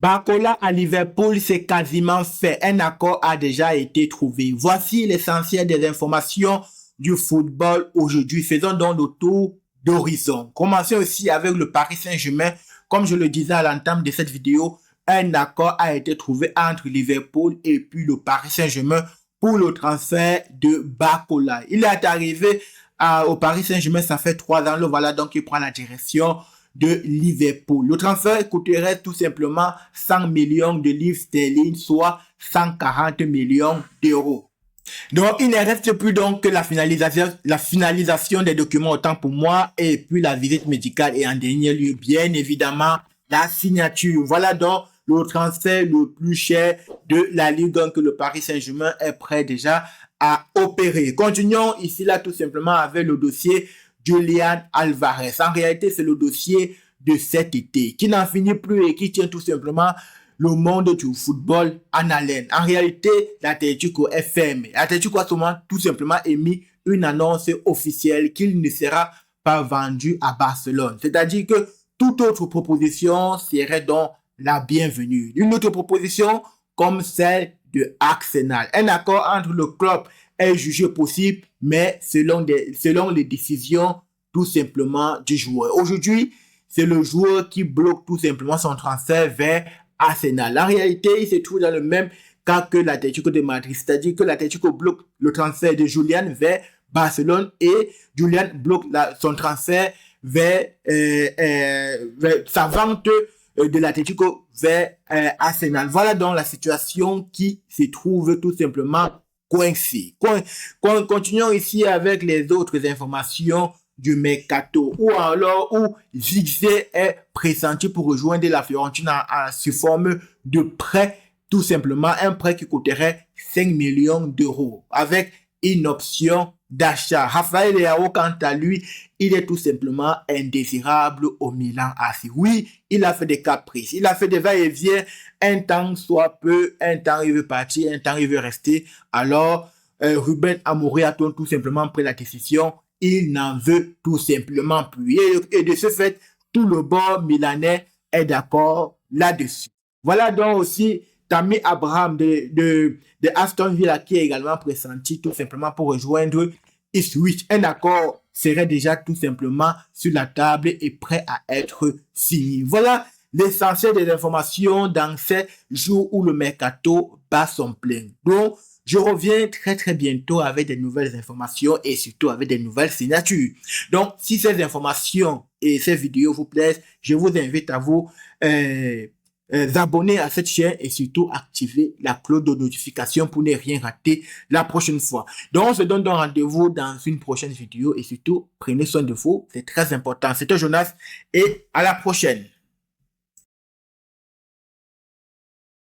Barcola à Liverpool, c'est quasiment fait. Un accord a déjà été trouvé. Voici l'essentiel des informations du football aujourd'hui. Faisons donc le tour d'horizon. Commençons aussi avec le Paris Saint-Germain. Comme je le disais à l'entame de cette vidéo, un accord a été trouvé entre Liverpool et puis le Paris Saint-Germain pour le transfert de Barcola. Il est arrivé au Paris Saint-Germain, ça fait 3 ans. Le voilà donc il prend la direction de Liverpool. Le transfert coûterait tout simplement 100 millions de livres sterling, soit 140 millions d'euros. Donc, il ne reste plus donc que la finalisation des documents autant pour moi et puis la visite médicale et en dernier lieu, bien évidemment, la signature. Voilà donc le transfert le plus cher de la Ligue 1 que le Paris Saint-Germain est prêt déjà à opérer. Continuons ici là tout simplement avec le dossier Julian Alvarez. En réalité, c'est le dossier de cet été qui n'en finit plus et qui tient tout simplement le monde du football en haleine. En réalité, l'Atlético est fermé. L'Atlético a tout simplement émis une annonce officielle qu'il ne sera pas vendu à Barcelone. C'est-à-dire que toute autre proposition serait donc la bienvenue. Une autre proposition comme celle de Arsenal. Un accord entre le club est jugé possible, mais selon les décisions tout simplement du joueur. Aujourd'hui, c'est le joueur qui bloque tout simplement son transfert vers Arsenal. En réalité, il se trouve dans le même cas que l'Atlético de Madrid, c'est-à-dire que l'Atlético bloque le transfert de Julian vers Barcelone et Julian bloque son transfert vers sa vente de l'Atlético vers Arsenal. Voilà donc la situation qui se trouve tout simplement coincée. Continuons ici avec les autres informations du mercato, ou alors où Zirkzee est pressenti pour rejoindre la Fiorentina sous forme de prêt, tout simplement un prêt qui coûterait 5 millions d'euros avec une option d'achat. Rafael Leao, quant à lui, il est tout simplement indésirable au Milan AC. Oui, il a fait des caprices, il a fait des va-et-vient, un temps soit peu, un temps il veut partir, un temps il veut rester. Alors, Ruben Amorim a tout simplement pris la décision. Il n'en veut tout simplement plus. Et de ce fait, tout le bord milanais est d'accord là-dessus. Voilà donc aussi Tammy Abraham de Aston Villa qui est également pressenti tout simplement pour rejoindre Ipswich. Un accord serait déjà tout simplement sur la table et prêt à être signé. Voilà l'essentiel des informations dans ces jours où le mercato bat son plein. Donc, je reviens très bientôt avec des nouvelles informations et surtout avec des nouvelles signatures. Donc, si ces informations et ces vidéos vous plaisent, je vous invite à vous abonner à cette chaîne et surtout activer la cloche de notification pour ne rien rater la prochaine fois. Donc, on se donne donc rendez-vous dans une prochaine vidéo et surtout, prenez soin de vous, c'est très important. C'était Jonas et à la prochaine.